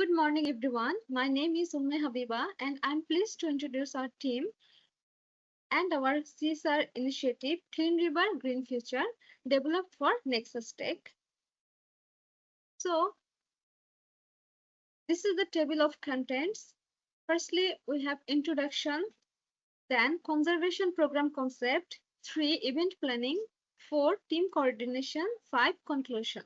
Good morning, everyone. My name is Umme Habiba, and I'm pleased to introduce our team and our CSR initiative, Clean River Green Future, developed for Nexus Tech. So, this is the table of contents. Firstly, we have introduction, then conservation program concept, 3 event planning, 4 team coordination, 5 conclusion.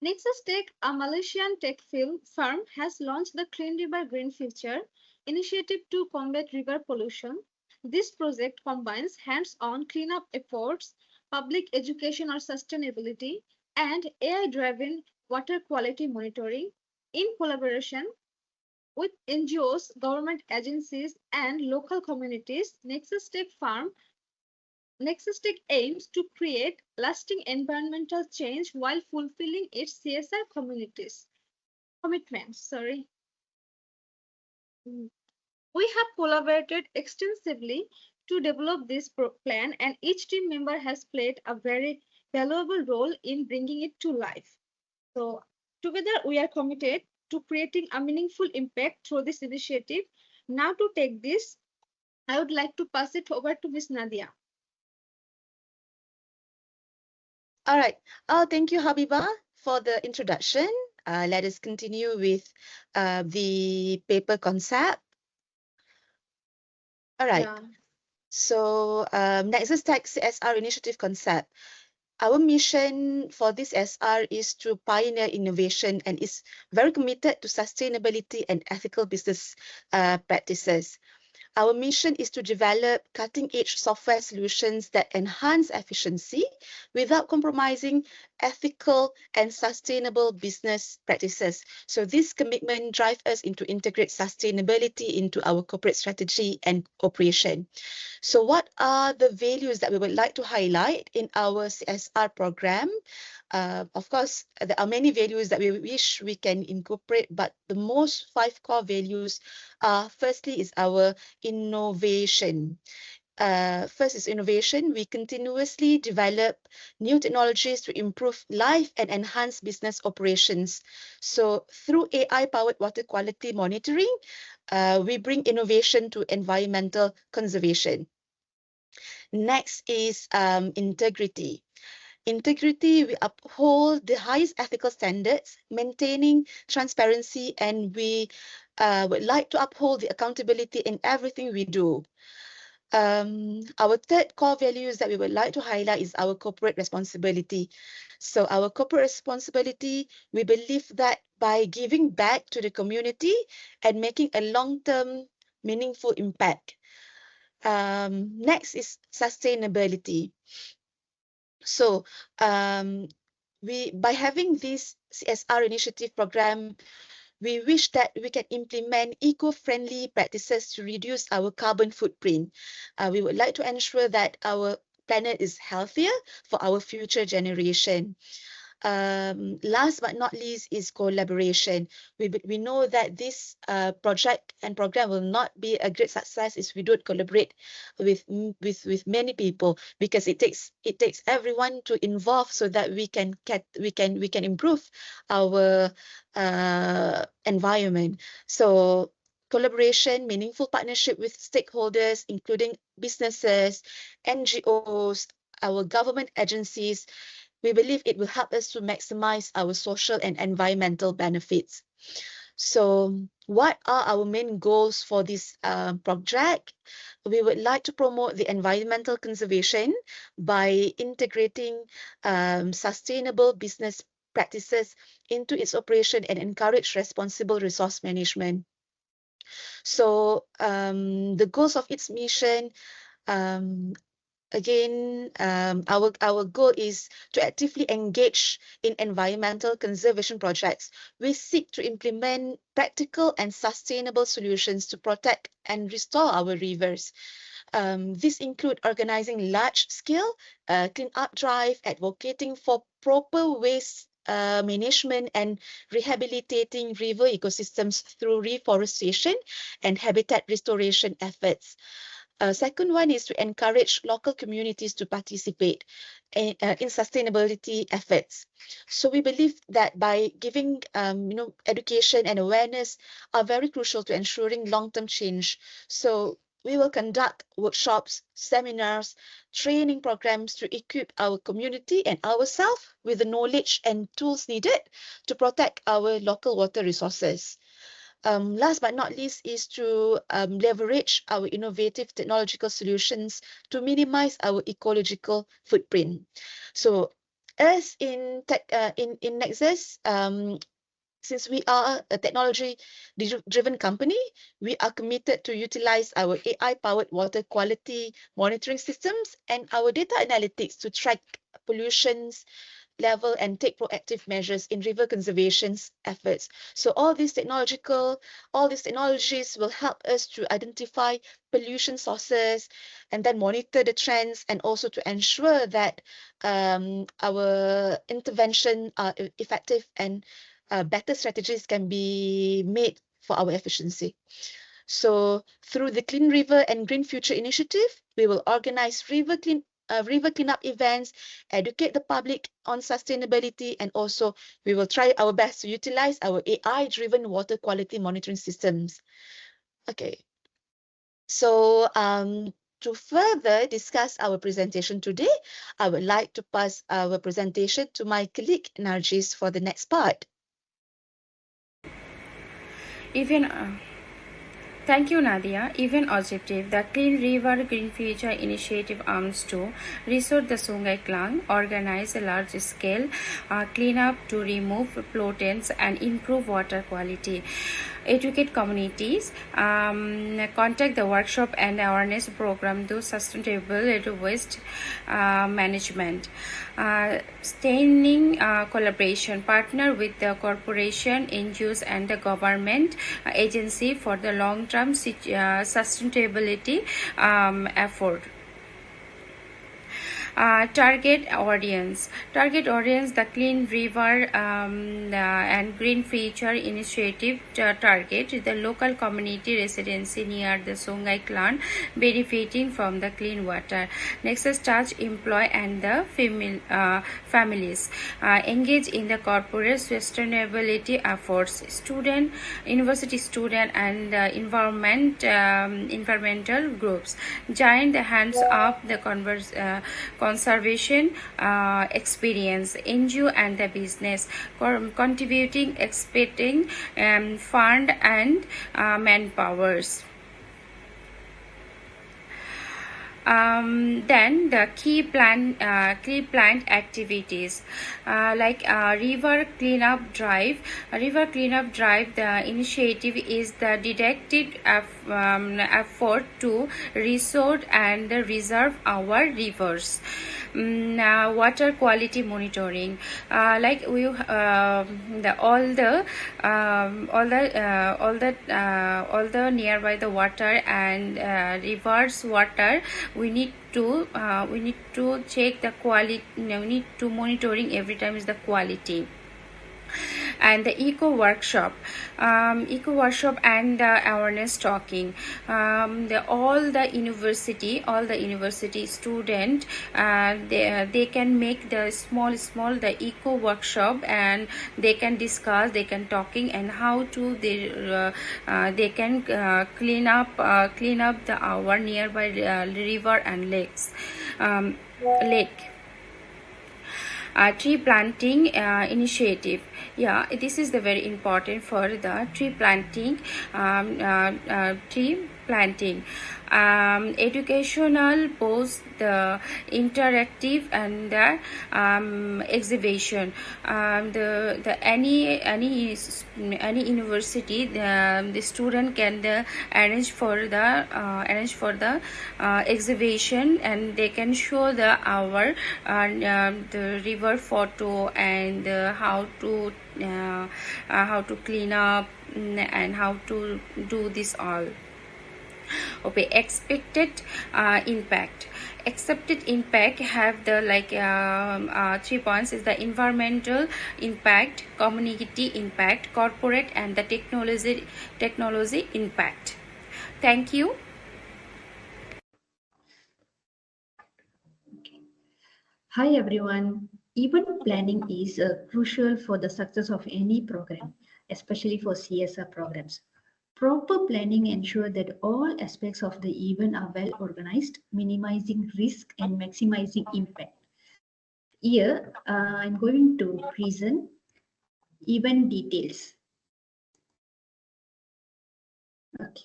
Nexus Tech, a Malaysian tech firm, has launched the Clean River Green Future initiative to combat river pollution. This project combines hands-on cleanup efforts, public education on sustainability, and AI-driven water quality monitoring in collaboration with NGOs, government agencies, and local communities. Nexus Tech aims to create lasting environmental change while fulfilling its CSR commitments. We have collaborated extensively to develop this plan, and each team member has played a very valuable role in bringing it to life. So, together we are committed to creating a meaningful impact through this initiative. Now, to take this, I would like to pass it over to Ms. Nadiah. All right. Thank you, Habiba, for the introduction. Let us continue with the paper concept. All right. Yeah. So, Nexus Tech CSR initiative concept. Our mission for this SR is to pioneer innovation and is very committed to sustainability and ethical business practices. Our mission is to develop cutting-edge software solutions that enhance efficiency without compromising ethical and sustainable business practices. So this commitment drives us into integrate sustainability into our corporate strategy and operation. So what are the values that we would like to highlight in our CSR program? Of course, there are many values that we wish we can incorporate, but the most 5 core values are, firstly, is our innovation. First is innovation. We continuously develop new technologies to improve life and enhance business operations. So through AI-powered water quality monitoring, we bring innovation to environmental conservation. Next is integrity. Integrity, we uphold the highest ethical standards, maintaining transparency, and we would like to uphold the accountability in everything we do. Our third core values that we would like to highlight is our corporate responsibility. So our corporate responsibility, we believe that by giving back to the community and making a long-term meaningful impact. Next is sustainability. So by having this CSR initiative program, we wish that we can implement eco-friendly practices to reduce our carbon footprint. We would like to ensure that our planet is healthier for our future generation. Last but not least is collaboration. We know that this project and program will not be a great success if we don't collaborate with many people, because it takes everyone to involve so that we can improve our environment. So collaboration, meaningful partnership with stakeholders, including businesses, NGOs, our government agencies. We believe it will help us to maximize our social and environmental benefits. So what are our main goals for this project? We would like to promote the environmental conservation by integrating sustainable business practices into its operation and encourage responsible resource management. So the goals of its mission, again, our goal is to actively engage in environmental conservation projects. We seek to implement practical and sustainable solutions to protect and restore our rivers. These include organizing large-scale clean-up drive, advocating for proper waste management, and rehabilitating river ecosystems through reforestation and habitat restoration efforts. Second one is to encourage local communities to participate in sustainability efforts. So we believe that by giving education and awareness are very crucial to ensuring long-term change. So we will conduct workshops, seminars, training programs to equip our community and ourselves with the knowledge and tools needed to protect our local water resources. Last but not least is to leverage our innovative technological solutions to minimize our ecological footprint. So as in Nexus, since we are a technology-driven company, we are committed to utilize our AI-powered water quality monitoring systems and our data analytics to track pollutions level and take proactive measures in river conservation efforts. So all these technologies will help us to identify pollution sources and then monitor the trends and also to ensure that our intervention are effective and better strategies can be made for our efficiency. So through the Clean River and Green Future Initiative, we will organize river cleanup events, educate the public on sustainability, and also we will try our best to utilize our AI-driven water quality monitoring systems. Okay, so to further discuss our presentation today, I would like to pass our presentation to my colleague Nargis for the next part. Thank you, Nadiah. Even objective, the Clean River Green Future Initiative aims to restore the Sungai Klang, organize a large-scale cleanup to remove pollutants and improve water quality, educate communities, contact the workshop and awareness program to sustainable waste management, sustaining collaboration, partner with the corporation, NGOs and the government agency for the long-term sustainability effort. Target audience, the Clean River and Green Future Initiative target the local community residency near the Sungai Klang benefiting from the clean water. Nexus touch employ and the families engage in the corporate sustainability efforts, university student and environmental groups join the hands of the conservation experience, NGO and the business, contributing, expecting fund and manpowers. Then the key plant activities like river cleanup drive. The initiative is the dedicated effort to restore and reserve our rivers. Water quality monitoring, like we all the nearby the water and rivers water, we need to check the quality. We need to monitoring every time is the quality. And the eco workshop and the awareness talking. All the university student they can make the small the eco workshop and they can discuss, they can talking and how to they can clean up the our nearby river and lakes lake. Tree planting initiative. Yeah, this is the very important for the tree planting. Educational post, the interactive and the exhibition. The any university, the student can arrange for the exhibition and they can show the our the river photo and how to clean up and how to do this all. Okay, expected impact have the 3 points is the environmental impact, community impact, corporate and the technology impact. Thank you. Hi everyone. Event planning is crucial for the success of any program, especially for CSR programs. Proper planning ensures that all aspects of the event are well organized, minimizing risk and maximizing impact. Here, I'm going to present event details. Okay.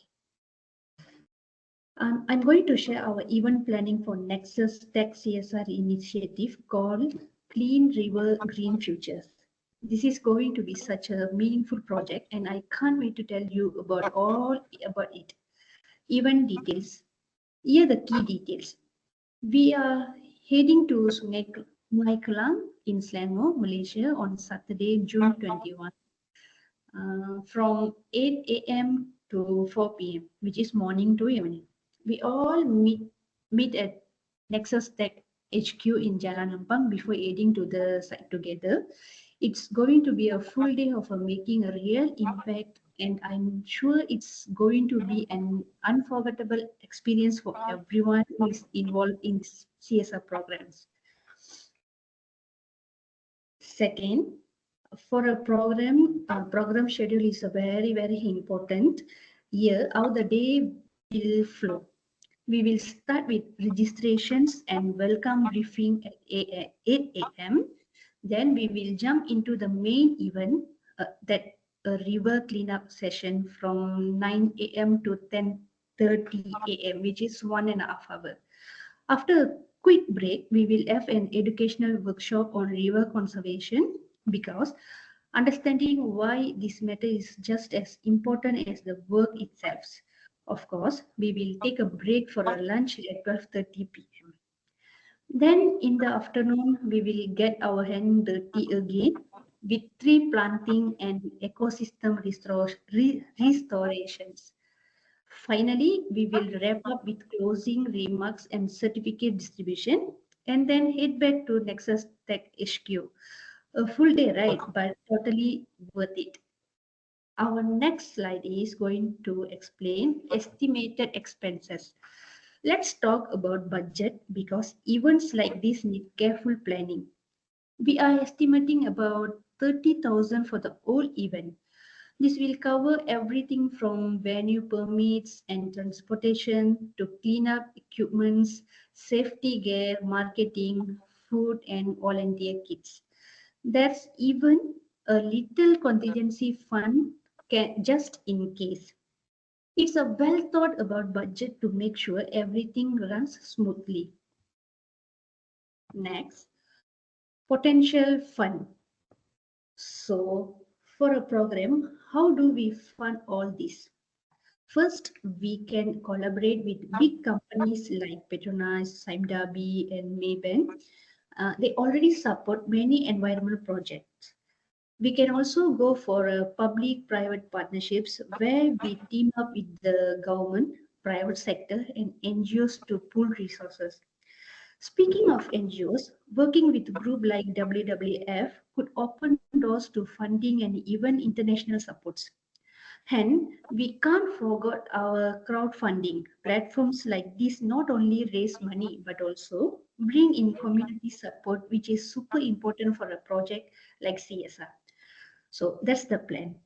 I'm going to share our event planning for Nexus Tech CSR initiative called Clean River Green Futures. This is going to be such a meaningful project and I can't wait to tell you about all about it. Event details. Here are the key details. We are heading to Sungai Kelang in Selangor, Malaysia on Saturday, June 21 from 8 a.m. to 4 p.m., which is morning to evening. We all meet at Nexus Tech HQ in Jalan Ampang before heading to the site together. It's going to be a full day of making a real impact, and I'm sure it's going to be an unforgettable experience for everyone who is involved in CSR programs. Second, for a program schedule is a very important. Here, how the day will flow. We will start with registrations and welcome briefing at 8 a.m. Then we will jump into the main event, that a river cleanup session from 9 a.m. to 10:30 a.m., which is 1.5 hours. After a quick break, we will have an educational workshop on river conservation because understanding why this matter is just as important as the work itself. Of course, we will take a break for a lunch at 12:30 p.m. Then in the afternoon, we will get our hand dirty again with tree planting and ecosystem restorations. Finally, we will wrap up with closing remarks and certificate distribution and then head back to Nexus Tech HQ. A full day ride, but totally worth it. Our next slide is going to explain estimated expenses. Let's talk about budget because events like this need careful planning. We are estimating about 30,000 for the whole event. This will cover everything from venue permits and transportation to cleanup equipments, safety gear, marketing, food, and volunteer kits. There's even a little contingency fund just in case. It's a well thought about budget to make sure everything runs smoothly. Next, potential fund. So, for a program, how do we fund all this? First, we can collaborate with big companies like Petronas, Saimdabi, and Maybank. They already support many environmental projects. We can also go for public-private partnerships where we team up with the government, private sector, and NGOs to pool resources. Speaking of NGOs, working with a group like WWF could open doors to funding and even international supports. Hence, we can't forget our crowdfunding. Platforms like this not only raise money but also bring in community support, which is super important for a project like CSR. So that's the plan.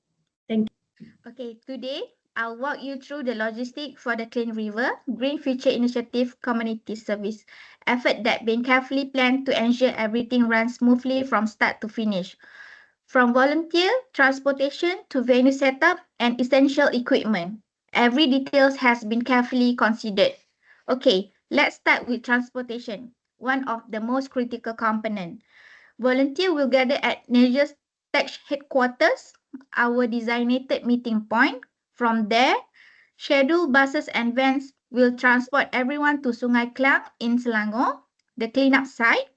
Thank you. Okay, today I'll walk you through the logistics for the Clean River Green Future Initiative Community Service effort that been carefully planned to ensure everything runs smoothly from start to finish. From volunteer, transportation to venue setup and essential equipment. Every details has been carefully considered. Okay, let's start with transportation, one of the most critical component. Volunteer will gather at Nadiah's Tech headquarters, our designated meeting point. From there, scheduled buses and vans will transport everyone to Sungai Kelang in Selangor, the cleanup site.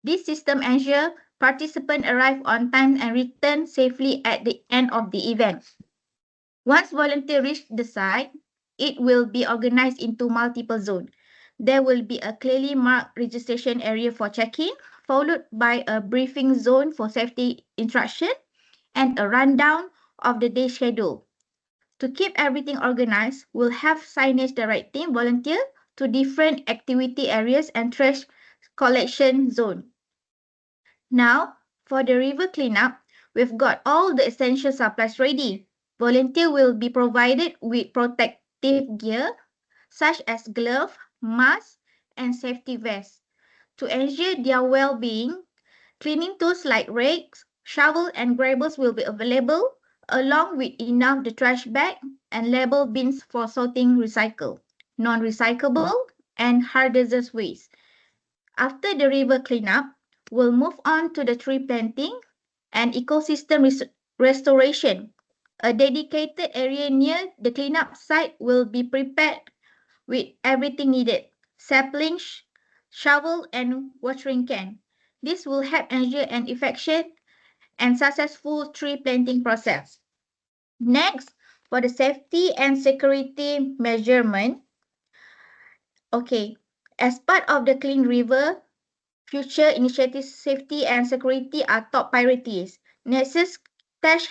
This system ensures participants arrive on time and return safely at the end of the event. Once volunteers reach the site, it will be organized into multiple zones. There will be a clearly marked registration area for check-in, followed by a briefing zone for safety instruction, and a rundown of the day schedule. To keep everything organized, we'll have signage directing volunteers to different activity areas and trash collection zone. Now, for the river cleanup, we've got all the essential supplies ready. Volunteer will be provided with protective gear such as glove, mask, and safety vests. To ensure their well-being, cleaning tools like rakes, shovel, and grabbers will be available, along with enough the trash bag and label bins for sorting recycle, non-recyclable, and hazardous waste. After the river cleanup, we'll move on to the tree planting and ecosystem restoration. A dedicated area near the cleanup site will be prepared with everything needed: sapling, shovel, and watering can. This will help ensure an efficient and successful tree planting process. Next, for the safety and security measurement, okay, as part of the Clean River Future initiatives, safety and security are top priorities. Nexus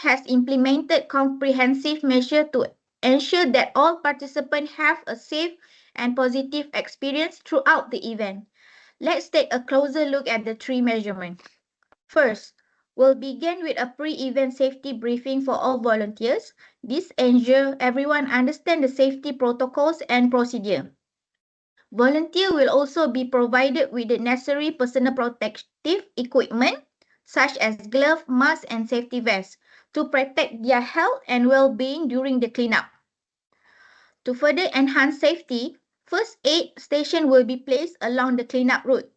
has implemented comprehensive measures to ensure that all participants have a safe and positive experience throughout the event. Let's take a closer look at the three measurements. First, we'll begin with a pre-event safety briefing for all volunteers. This ensures everyone understands the safety protocols and procedure. Volunteers will also be provided with the necessary personal protective equipment, such as gloves, masks, and safety vests, to protect their health and well-being during the cleanup. To further enhance safety, first aid station will be placed along the cleanup route.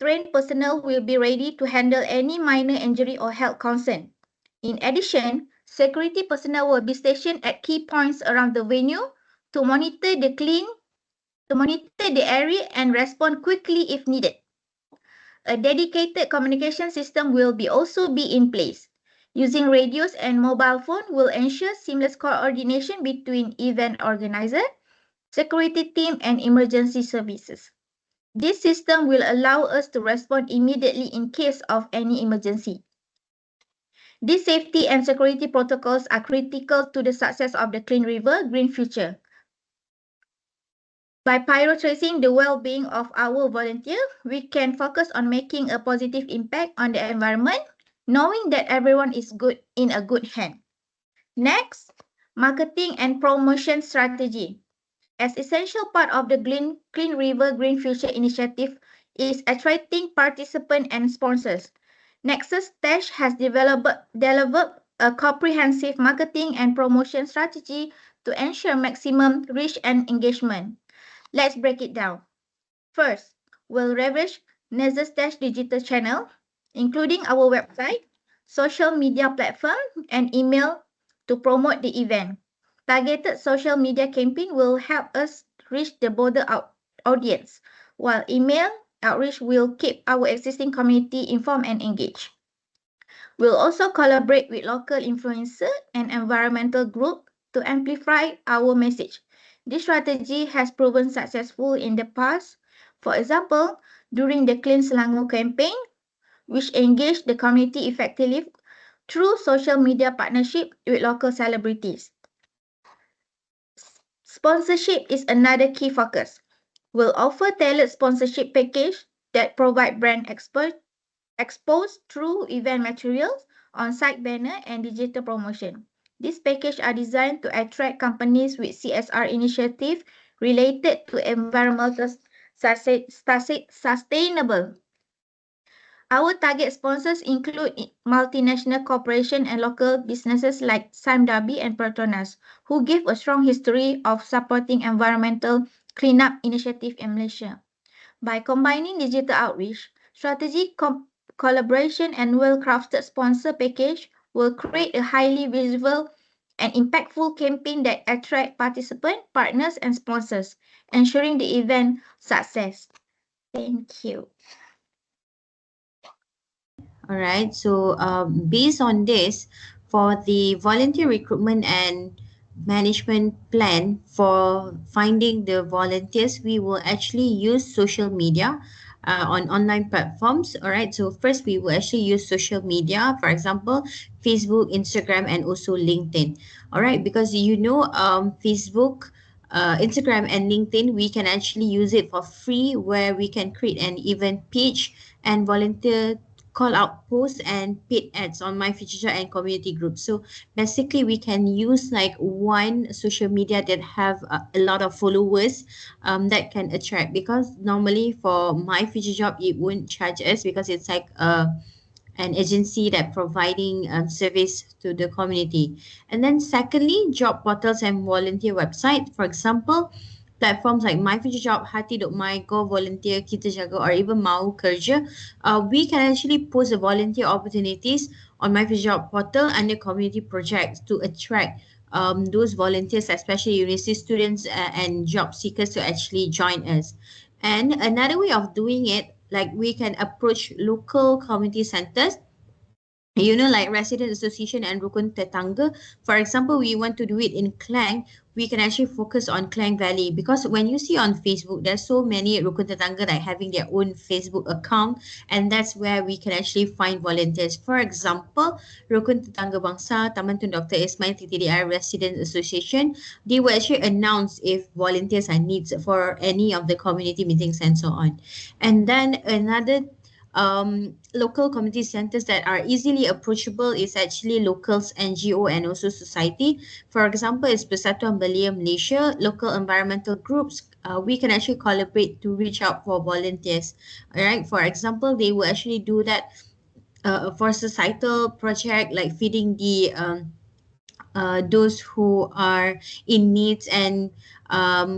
Trained personnel will be ready to handle any minor injury or health concern. In addition, security personnel will be stationed at key points around the venue to monitor the area and respond quickly if needed. A dedicated communication system will also be in place. Using radios and mobile phone will ensure seamless coordination between event organizer, security team, and emergency services. This system will allow us to respond immediately in case of any emergency. These safety and security protocols are critical to the success of the Clean River Green Future. By prioritizing the well-being of our volunteers, we can focus on making a positive impact on the environment, knowing that everyone is in a good hand. Next, marketing and promotion strategy. As essential part of the Clean River Green Future initiative is attracting participants and sponsors. Nexus has developed a comprehensive marketing and promotion strategy to ensure maximum reach and engagement. Let's break it down. First, we'll leverage Nexus digital channel, including our website, social media platform, and email to promote the event. Targeted social media campaign will help us reach the broader audience, while email outreach will keep our existing community informed and engaged. We'll also collaborate with local influencers and environmental groups to amplify our message. This strategy has proven successful in the past. For example, during the Clean Selangor campaign, which engaged the community effectively through social media partnership with local celebrities. Sponsorship is another key focus. We'll offer tailored sponsorship package that provide brand exposed through event materials, on-site banner, and digital promotion. These packages are designed to attract companies with CSR initiatives related to environmental sustainable. Our target sponsors include multinational corporations and local businesses like Samdabi and Petronas, who give a strong history of supporting environmental cleanup initiatives in Malaysia. By combining digital outreach, strategic collaboration, and well-crafted sponsor package will create a highly visible and impactful campaign that attracts participants, partners, and sponsors, ensuring the event success. Thank you. All right. So based on this, for the volunteer recruitment and management plan for finding the volunteers, we will actually use social media on online platforms. All right. So first, we will actually use social media, for example, Facebook, Instagram, and also LinkedIn. All right. Because Facebook Instagram and LinkedIn, we can actually use it for free, where we can create an event page and volunteer call out posts and paid ads on my future and community groups. So basically we can use like one social media that have a lot of followers that can attract, because normally for my future job it won't charge us, because it's like an agency that providing service to the community. And then secondly, job portals and volunteer website. For example, platforms like My Future Job, Hati.my, Go Volunteer, Kita Jaga, or even Mau Kerja, we can actually post the volunteer opportunities on My Future Job portal under community projects to attract those volunteers, especially university students and job seekers, to actually join us. And another way of doing it, like we can approach local community centers, like resident association and rukun tetangga. For example, we want to do it in Klang, we can actually focus on Klang Valley, because when you see on Facebook, there's so many rukun tetangga that having their own Facebook account, and that's where we can actually find volunteers. For example, rukun tetangga bangsa Taman Tun Dr. Ismail TTDR Resident Association, they will actually announce if volunteers are needs for any of the community meetings and so on. And then another local community centers that are easily approachable is actually locals, NGO, and also society. For example, is Persatuan Belia Malaysia, local environmental groups. We can actually collaborate to reach out for volunteers. All right. For example, they will actually do that for societal project like feeding the those who are in needs and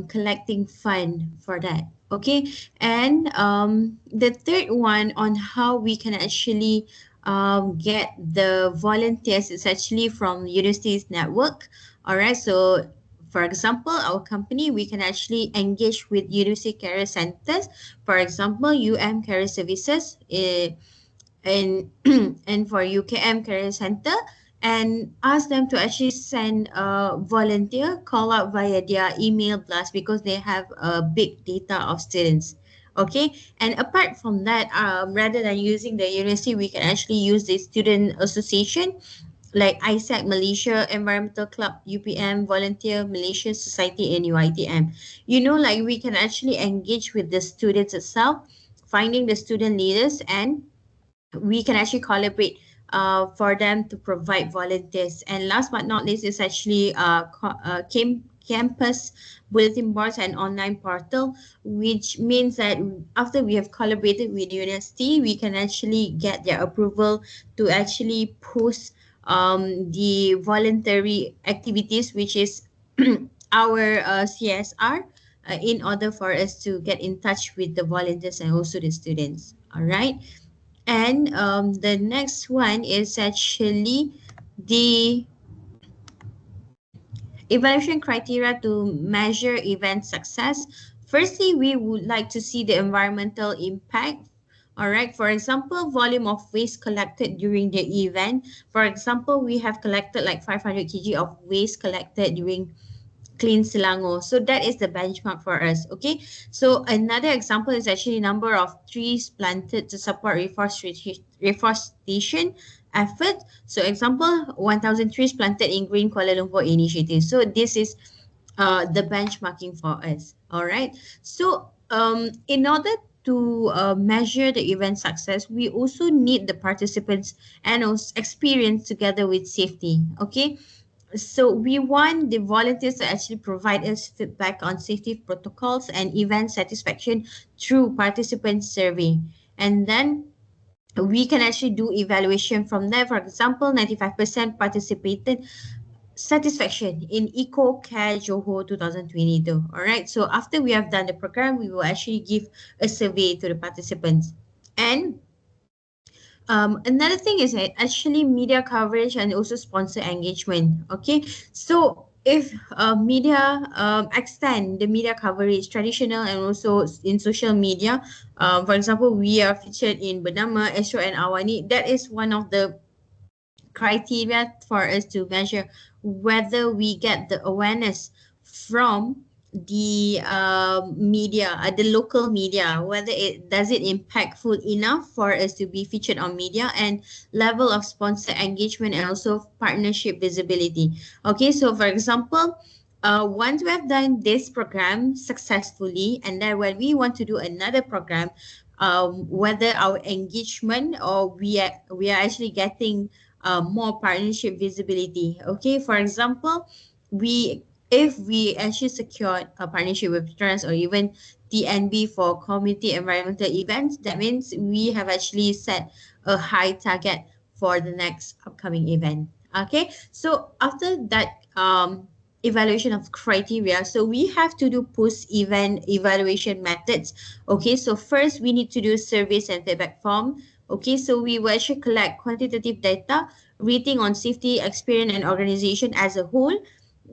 collecting fund for that. Okay, and the third one on how we can actually get the volunteers is actually from universities network. All right, so for example, our company, we can actually engage with university career centers. For example, Career Services, and and for UKM Career Center, and ask them to actually send a volunteer call out via their email blast, because they have a big data of students. Okay, and apart from that, rather than using the university, we can actually use the student association like ISAC Malaysia, Environmental Club, UPM, Volunteer Malaysia Society, and UITM. Like we can actually engage with the students itself, finding the student leaders, and we can actually collaborate for them to provide volunteers. And last but not least is actually campus bulletin boards and online portal, which means that after we have collaborated with the university, we can actually get their approval to actually post the voluntary activities, which is our CSR, in order for us to get in touch with the volunteers and also the students. All right. And the next one is actually the evaluation criteria to measure event success. Firstly, we would like to see the environmental impact. All right, for example, volume of waste collected during the event. For example, we have collected like 500 kg of waste collected during Clean Selangor. So that is the benchmark for us. Okay. So another example is actually number of trees planted to support reforestation effort. So example, 1,000 trees planted in Green Kuala Lumpur initiative. So this is the benchmarking for us. All right. So in order to measure the event success, we also need the participants and also experience together with safety. Okay. So we want the volunteers to actually provide us feedback on safety protocols and event satisfaction through participant survey. And then we can actually do evaluation from there. For example, 95% participated satisfaction in Eco Care Johor 2022. All right. So after we have done the program, we will actually give a survey to the participants. And another thing is actually media coverage and also sponsor engagement. Okay, so if media extend the media coverage, traditional and also in social media, for example, we are featured in Bernama, Astro and Awani. That is one of the criteria for us to measure whether we get the awareness from the media, the local media, whether it does it impactful enough for us to be featured on media, and level of sponsor engagement and also partnership visibility. Okay, so for example, once we have done this program successfully, and then when we want to do another program, whether our engagement or we are actually getting more partnership visibility. Okay, for example, we if we actually secured a partnership with trans or even TNB for community environmental events, that means we have actually set a high target for the next upcoming event. Okay, so after that evaluation of criteria, so we have to do post event evaluation methods. Okay, so first we need to do surveys and feedback form. Okay, so we will actually collect quantitative data, rating on safety, experience, and organization as a whole.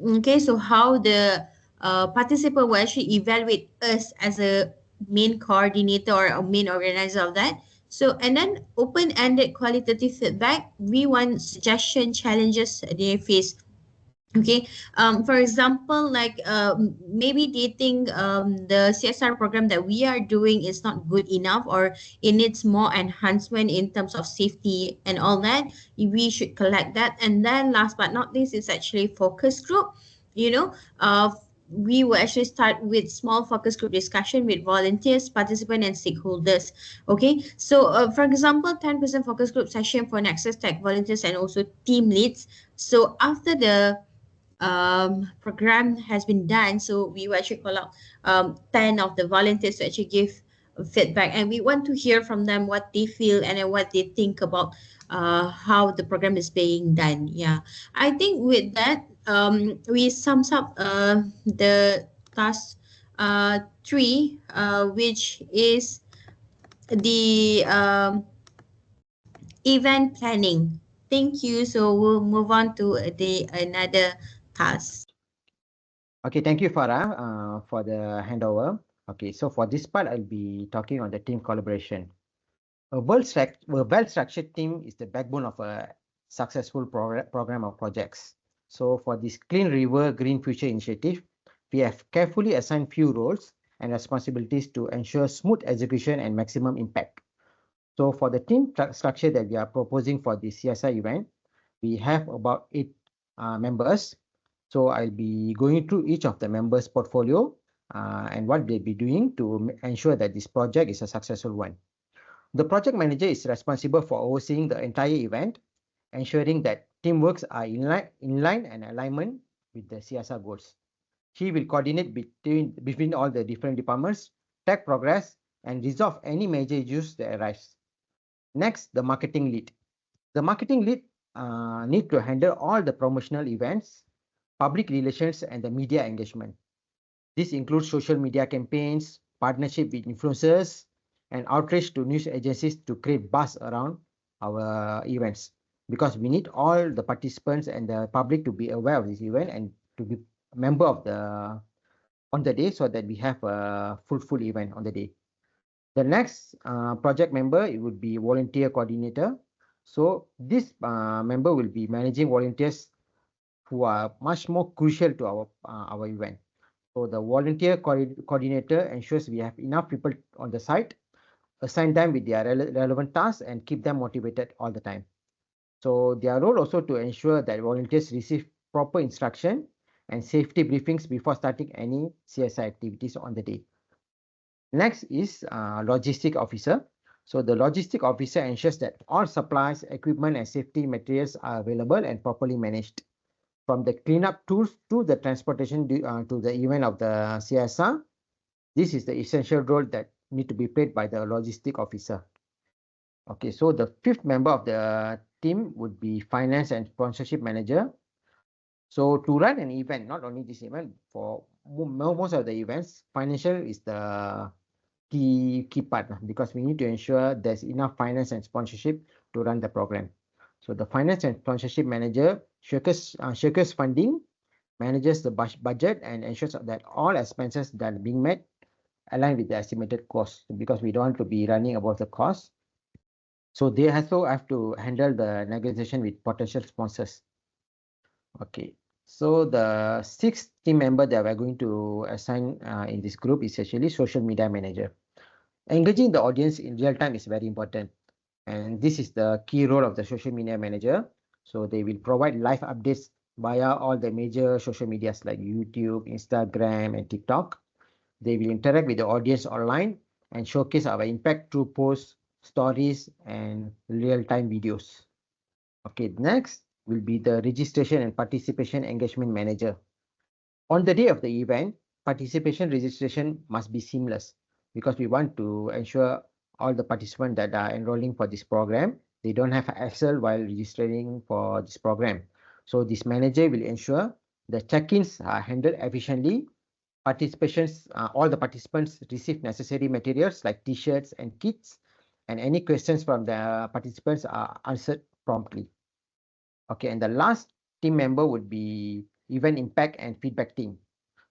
Okay, so how the participant will actually evaluate us as a main coordinator or a main organizer of that. So, and then open-ended qualitative feedback, we want suggestion, challenges they face. Okay, for example, like maybe they think the CSR program that we are doing is not good enough, or it needs more enhancement in terms of safety and all that. We should collect that. And then last but not least is actually focus group. You know, we will actually start with small focus group discussion with volunteers, participants, and stakeholders. Okay, so for example, 10% focus group session for Nexus Tech volunteers and also team leads. So after the program has been done, so we will actually call out 10 of the volunteers to actually give feedback, and we want to hear from them what they feel and then what they think about how the program is being done. Yeah, I think with that we sums up the task 3, which is the event planning. Thank you. So we'll move on to the another task. Okay, thank you, Farah, for the handover. Okay, so for this part, I'll be talking on the team collaboration. A well-structured team is the backbone of a successful program of projects. So for this Clean River Green Future initiative, we have carefully assigned few roles and responsibilities to ensure smooth execution and maximum impact. So for the team structure that we are proposing for the CSI event, we have about 8 members. So I'll be going through each of the members' portfolio and what they'll be doing to ensure that this project is a successful one. The project manager is responsible for overseeing the entire event, ensuring that teamworks are in line and alignment with the CSR goals. He will coordinate between all the different departments, track progress, and resolve any major issues that arise. Next, the marketing lead. The marketing lead need to handle all the promotional events, public relations, and the media engagement. This includes social media campaigns, partnership with influencers, and outreach to news agencies to create buzz around our events, because we need all the participants and the public to be aware of this event and to be a member of on the day, so that we have a full event on the day. The next project member, it would be volunteer coordinator. So this member will be managing volunteers who are much more crucial to our event. So the volunteer coordinator ensures we have enough people on the site, assign them with their relevant tasks, and keep them motivated all the time. So their role also to ensure that volunteers receive proper instruction and safety briefings before starting any CSI activities on the day. Next is logistic officer. So the logistic officer ensures that all supplies, equipment, and safety materials are available and properly managed. From the cleanup tools to the transportation to the event of the CSR, this is the essential role that need to be played by the logistic officer. Okay, so the 5th member of the team would be finance and sponsorship manager. So to run an event, not only this event, for most of the events, financial is the key part, because we need to ensure there's enough finance and sponsorship to run the program. So the finance and sponsorship manager secures funding, manages the budget, and ensures that all expenses that are being met align with the estimated cost, because we don't want to be running above the cost. So they also have to handle the negotiation with potential sponsors. Okay, so the 6th team member that we're going to assign in this group is actually social media manager. Engaging the audience in real time is very important, and this is the key role of the social media manager. So they will provide live updates via all the major social medias like YouTube, Instagram, and TikTok. They will interact with the audience online and showcase our impact through posts, stories, and real-time videos. Okay, next will be the registration and participation engagement manager. On the day of the event, participation registration must be seamless because we want to ensure all the participants that are enrolling for this program, they don't have hassle while registering for this program. So this manager will ensure the check-ins are handled efficiently, all the participants receive necessary materials like t-shirts and kits, and any questions from the participants are answered promptly. Okay, and the last team member would be event impact and feedback team.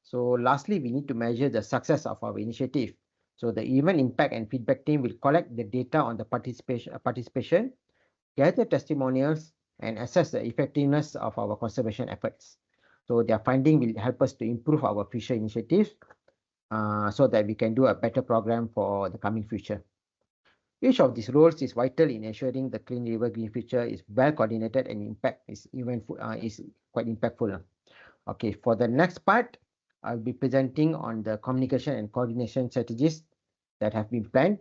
So lastly, we need to measure the success of our initiative. So the event impact and feedback team will collect the data on the participation, gather testimonials, and assess the effectiveness of our conservation efforts. So their finding will help us to improve our future initiatives so that we can do a better program for the coming future. Each of these roles is vital in ensuring the Clean River Green Future is well coordinated and impact is quite impactful. Okay, for the next part, I'll be presenting on the communication and coordination strategies that have been planned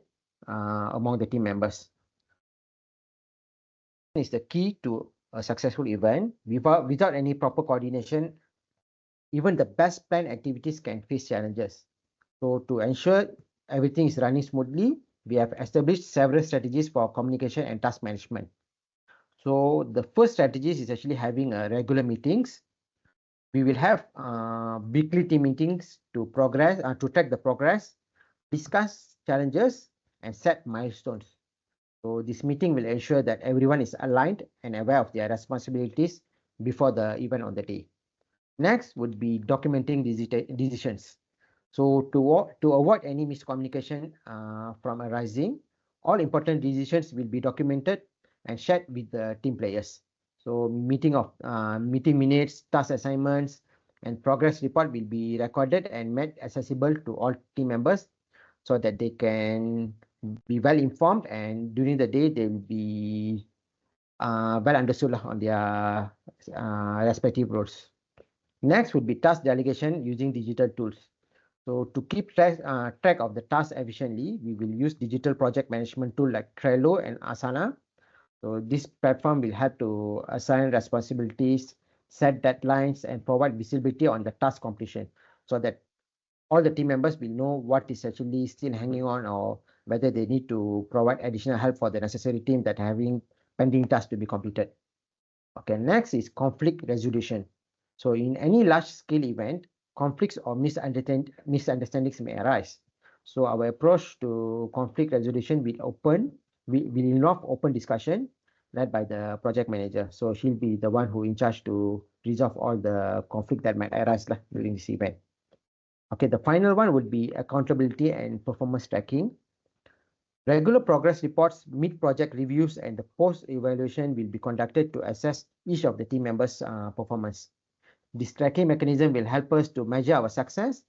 among the team members. Is the key to a successful event. Without any proper coordination, even the best planned activities can face challenges. So to ensure everything is running smoothly, we have established several strategies for communication and task management. So the first strategy is actually having regular meetings. We will have weekly team meetings to track the progress, discuss challenges, and set milestones. So this meeting will ensure that everyone is aligned and aware of their responsibilities before the event on the day. Next would be documenting decisions. So to avoid any miscommunication from arising, all important decisions will be documented and shared with the team players. So meeting minutes, task assignments, and progress report will be recorded and made accessible to all team members so that they can be well informed, and during the day they will be well understood on their respective roles. Next would be task delegation using digital tools. So to keep track of the tasks efficiently, we will use digital project management tool like Trello and Asana. So this platform will help to assign responsibilities, set deadlines, and provide visibility on the task completion so that all the team members will know what is actually still hanging on or whether they need to provide additional help for the necessary team that having pending tasks to be completed. Okay, next is conflict resolution. So in any large-scale event, conflicts or misunderstandings may arise. So our approach to conflict resolution will involve open discussion led by the project manager. So she'll be the one who in charge to resolve all the conflict that might arise during this event. Okay, the final one would be accountability and performance tracking. Regular progress reports, mid-project reviews, and the post-evaluation will be conducted to assess each of the team members' performance. This tracking mechanism will help us to measure our success,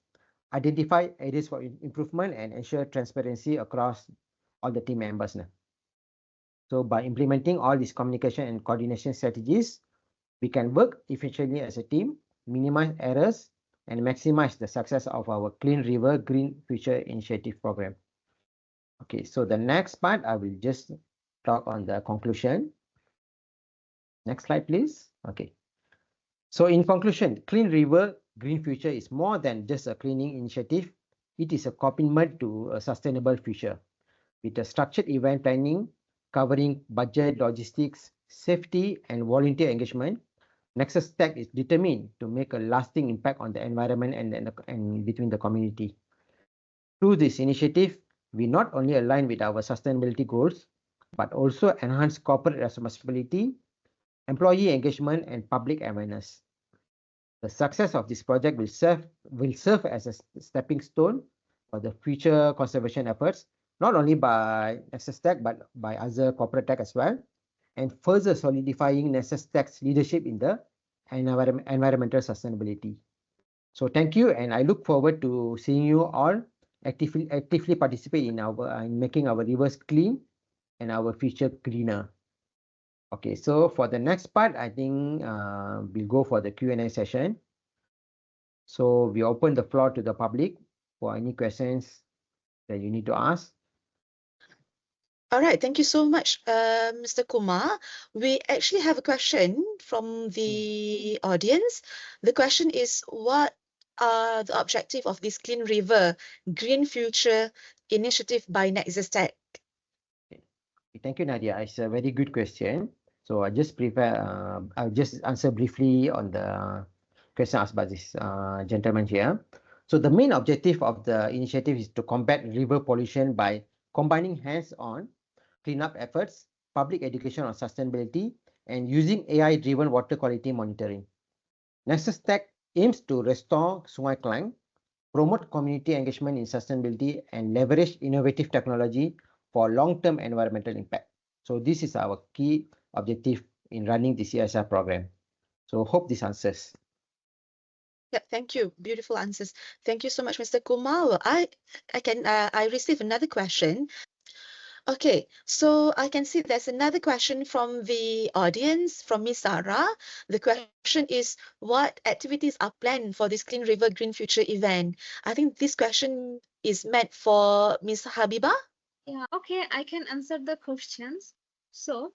identify areas for improvement, and ensure transparency across all the team members. So by implementing all these communication and coordination strategies, we can work efficiently as a team, minimize errors, and maximize the success of our Clean River Green Future Initiative program. Okay, so the next part, I will just talk on the conclusion. Next slide, please. Okay. So in conclusion, Clean River Green Future is more than just a cleaning initiative. It is a commitment to a sustainable future. With a structured event planning covering budget, logistics, safety, and volunteer engagement, Nexus Tech is determined to make a lasting impact on the environment and between the community. Through this initiative, we not only align with our sustainability goals, but also enhance corporate responsibility, employee engagement, and public awareness. The success of this project will serve as a stepping stone for the future conservation efforts, not only by Nexus Tech, but by other corporate tech as well, and further solidifying Nexus Tech's leadership in the environmental sustainability. So thank you, and I look forward to seeing you all actively participate in making our rivers clean and our future greener. Okay, so for the next part, I think we'll go for the Q&A session. So we open the floor to the public for any questions that you need to ask. All right, thank you so much, Mr. Kumar. We actually have a question from the audience. The question is, what are the objective of this Clean River Green Future initiative by Nexus Tech? Thank you, Nadia. It's a very good question. So I'll just answer briefly on the question asked by this gentleman here. So the main objective of the initiative is to combat river pollution by combining hands-on cleanup efforts, public education on sustainability, and using AI-driven water quality monitoring. Nexus Tech aims to restore Sungai Klang, promote community engagement in sustainability, and leverage innovative technology for long-term environmental impact. So this is our key objective in running the CSR program. So hope this answers. Yeah, thank you. Beautiful answers. Thank you so much, Mr. Kumar. Well, I received another question. Okay, so I can see there's another question from the audience, from Miss Sarah. The question is, what activities are planned for this Clean River Green Future event? I think this question is meant for Miss Habiba. Yeah, okay, I can answer the questions. So,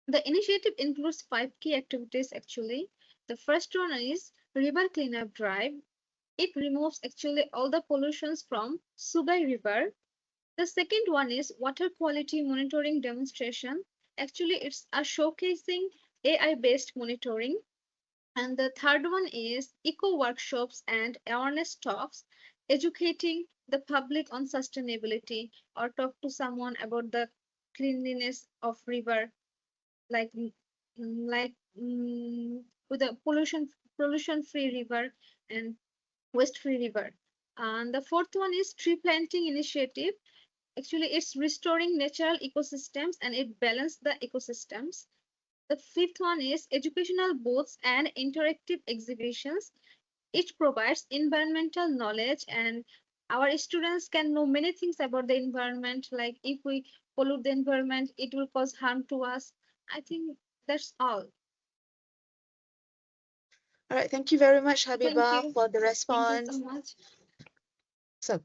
the initiative includes 5 key activities actually. The first one is river cleanup drive. It removes actually all the pollutions from Subai River. The second one is water quality monitoring demonstration. Actually, it's a showcasing AI-based monitoring. And the third one is eco workshops and awareness talks, educating the public on sustainability or talk to someone about the cleanliness of river, like with a pollution free river and waste free river. And the fourth one is tree planting initiative. Actually, it's restoring natural ecosystems and it balances the ecosystems. The fifth one is educational booths and interactive exhibitions. It provides environmental knowledge and our students can know many things about the environment. Like if we pollute the environment, it will cause harm to us. I think that's all. All right, thank you very much, Thank Habiba, you. for the Thank you so response. much. So,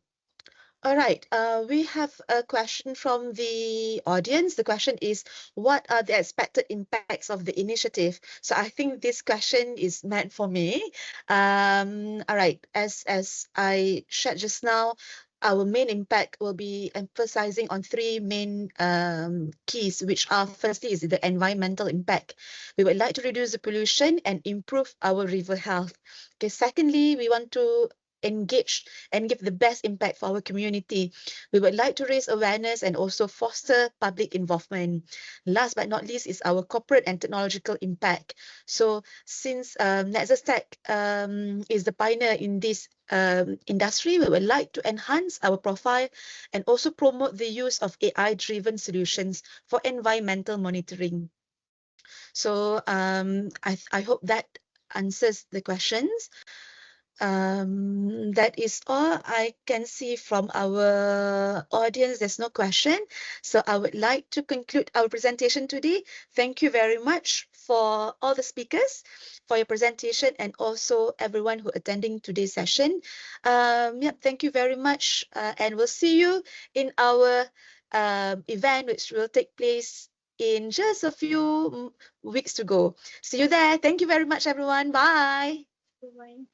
all right, we have a question from the audience. The question is, what are the expected impacts of the initiative? So I think this question is meant for me. All right, as I shared just now, our main impact will be emphasizing on 3 main keys, which are firstly is the environmental impact. We would like to reduce the pollution and improve our river health. Okay, secondly, we want to engage and give the best impact for our community. We would like to raise awareness and also foster public involvement. Last but not least is our corporate and technological impact. So since Nexus Tech is the pioneer in this industry, we would like to enhance our profile and also promote the use of AI-driven solutions for environmental monitoring. So I hope that answers the questions. That is all I can see from our audience. There's no question. So I would like to conclude our presentation today. Thank you very much for all the speakers for your presentation and also everyone who attending today's session. Thank you very much. And we'll see you in our event, which will take place in just a few weeks to go. See you there. Thank you very much, everyone. Bye. Bye.